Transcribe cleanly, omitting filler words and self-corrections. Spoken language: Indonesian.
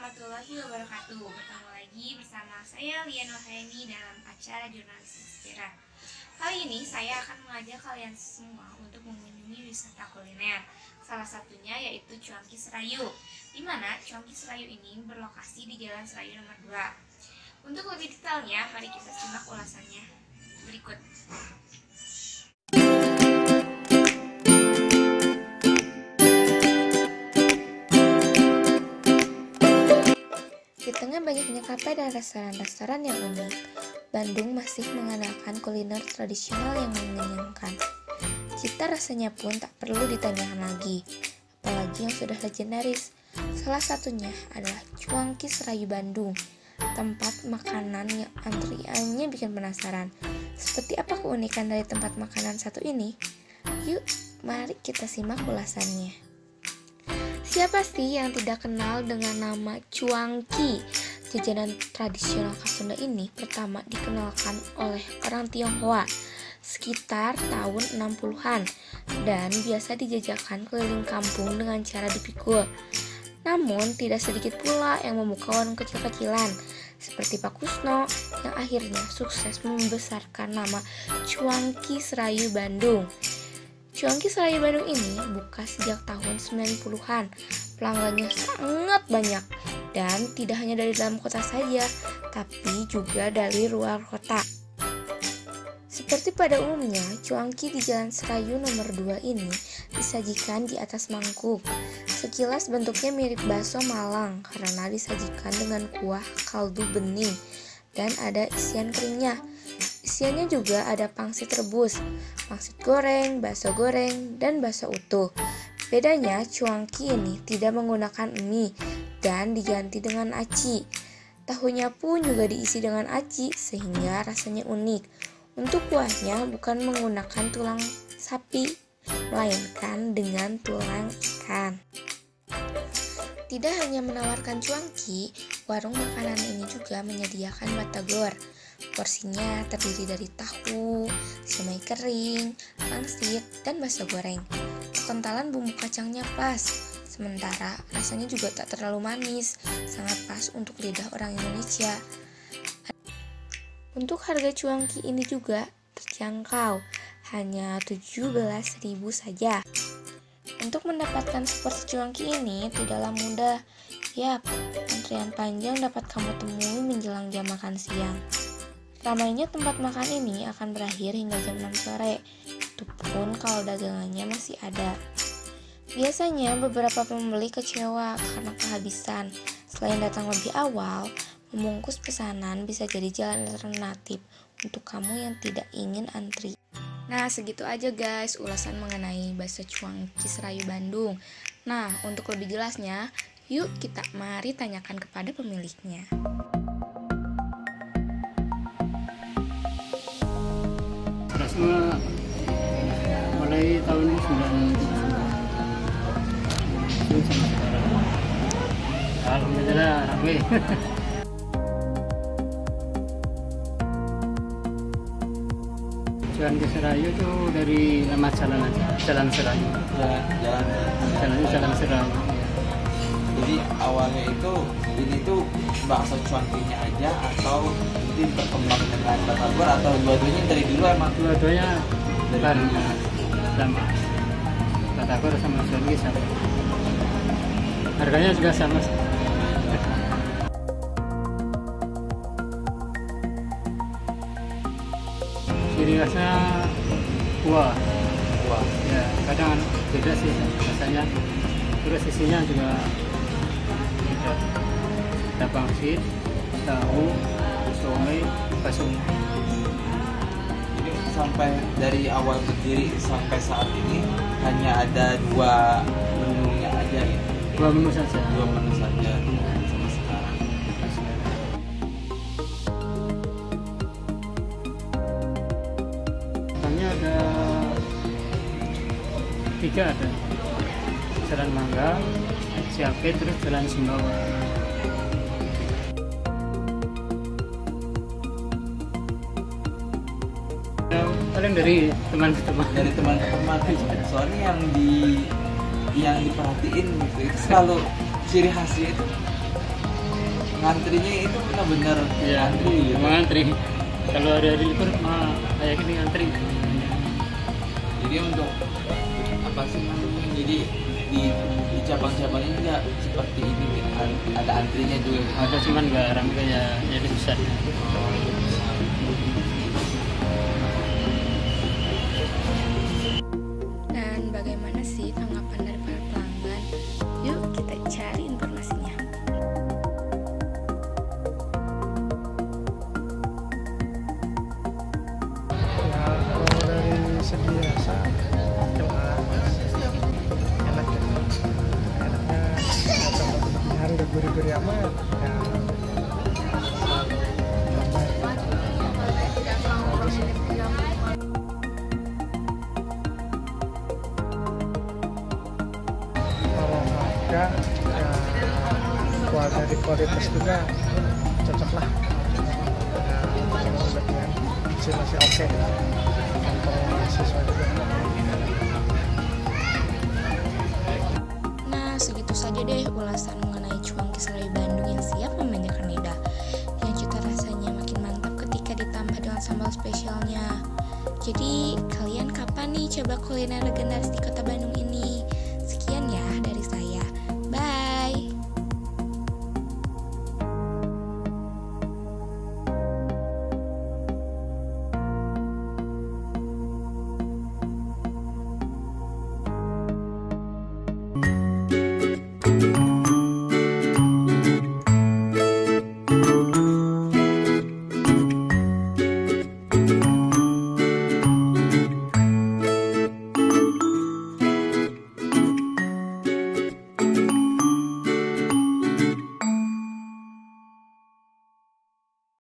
warahmatullahi wabarakatuh. Bertemu lagi bersama saya Lian Wahani dalam acara Jurnalisme Sejarah. Kali ini saya akan mengajak kalian semua untuk mengunjungi wisata kuliner. Salah satunya yaitu Cuanki Serayu, di mana Cuanki Serayu ini berlokasi di Jalan Serayu nomor 2. Untuk lebih detailnya, mari kita simak ulasannya berikut. Di tengah banyaknya kafe dan restoran-restoran yang unik, Bandung masih mengandalkan kuliner tradisional yang mengenyangkan. Cita rasanya pun tak perlu ditanyakan lagi, apalagi yang sudah legendaris. Salah satunya adalah Cuanki Serayu Bandung, tempat makanan yang antriannya bikin penasaran. Seperti apa keunikan dari tempat makanan satu ini? Yuk, mari kita simak ulasannya. Siapa sih yang tidak kenal dengan nama Cuanki? Jajanan tradisional khas Sunda ini pertama dikenalkan oleh orang Tionghoa sekitar tahun 60-an dan biasa dijajakan keliling kampung dengan cara dipikul. Namun tidak sedikit pula yang membuka warung kecil-kecilan seperti Pak Kusno yang akhirnya sukses membesarkan nama Cuanki Serayu Bandung. Cuanki Serayu Bandung ini buka sejak tahun 90-an. Pelanggannya sangat banyak dan tidak hanya dari dalam kota saja, tapi juga dari luar kota. Seperti pada umumnya, cuanki di Jalan Serayu nomor 2 ini disajikan di atas mangkuk. Sekilas bentuknya mirip bakso Malang karena disajikan dengan kuah kaldu bening dan ada isian keringnya. Isiannya juga ada pangsit rebus, pangsit goreng, dan bakso utuh. Bedanya, cuanki ini tidak menggunakan mie dan diganti dengan aci. Tahunya pun juga diisi dengan aci sehingga rasanya unik. Untuk kuahnya bukan menggunakan tulang sapi, melainkan dengan tulang ikan. Tidak hanya menawarkan cuanki, warung makanan ini juga menyediakan batagor. Porsinya terdiri dari tahu, siomay kering, pangsit, dan bakso goreng. Kekentalan bumbu kacangnya pas, sementara rasanya juga tak terlalu manis, sangat pas untuk lidah orang Indonesia. Untuk harga cuanki ini juga terjangkau, hanya 17.000 saja. Untuk mendapatkan seporsi cuanki ini tidaklah mudah. Yap, antrian panjang dapat kamu temui menjelang jam makan siang. Ramainya tempat makan ini akan berakhir hingga jam 6 sore, itu pun kalau dagangannya masih ada. Biasanya beberapa pembeli kecewa karena kehabisan. Selain datang lebih awal, membungkus pesanan bisa jadi jalan alternatif untuk kamu yang tidak ingin antri. Nah, segitu aja guys ulasan mengenai bakso Cuanki Serayu Bandung. Nah, untuk lebih jelasnya, yuk kita mari tanyakan kepada pemiliknya. Rasanya mulai tahun 90 sampai sekarang. Alhamdulillah ramai. Cuanki Serayu itu dari nama jalan aja, Jalan Serayu. Jalan Serayu. Jadi awalnya itu ini tuh bakso cuankinya aja atau ini berkembang dengan batagor atau dua-duanya dari dulu emang? Dua-duanya karena sama. Batagor sama cuanki sama. Harganya juga sama. Ciri khasnya kuah. Ya, kadang beda sih rasanya. Terus isinya juga beda. Ada pangsit, tahu, siomay, bakso. Jadi sampai dari awal berdiri sampai saat ini hanya ada dua menunya aja ya? Dua menu saja. Sama sekarang. Hanya ada 3 ada. Jalan Mangga, Ciape, terus Jalan Sumbawa. Paling dari teman-teman. Dari teman-teman aja. Soalnya yang diperhatiin gitu itu selalu ciri khasnya itu ngantrinya itu benar-benar Iya, antri gitu. emang antri. Kalau hari-hari libur mah kayak gini antri. Jadi untuk apa sih namanya, jadi di cabang-cabangnya juga seperti ini gitu. Ada antrinya juga gitu. Ada cuman nggak ramai kayak jadi pusatnya. Dan bagaimana sih tanggapan dari para pelanggan? Yuk kita cari informasinya. Ya kalau dari segi rasa jelas enak ya, enaknya nggak sampai berlebihan, nggak gurih-gurih amat ya, selalu aja sih. Kalau harga ya dari kualitas juga cocok lah ya, kalau berlebihan masih oke kantong mahasiswa juga. Nah, segitu saja deh ulasan mengenai cuanki selai Bandung yang siap memanjakan lidah, yang cita rasanya makin mantap ketika ditambah dengan sambal spesialnya. Jadi, kalian kapan nih coba kuliner legendaris di kota Bandung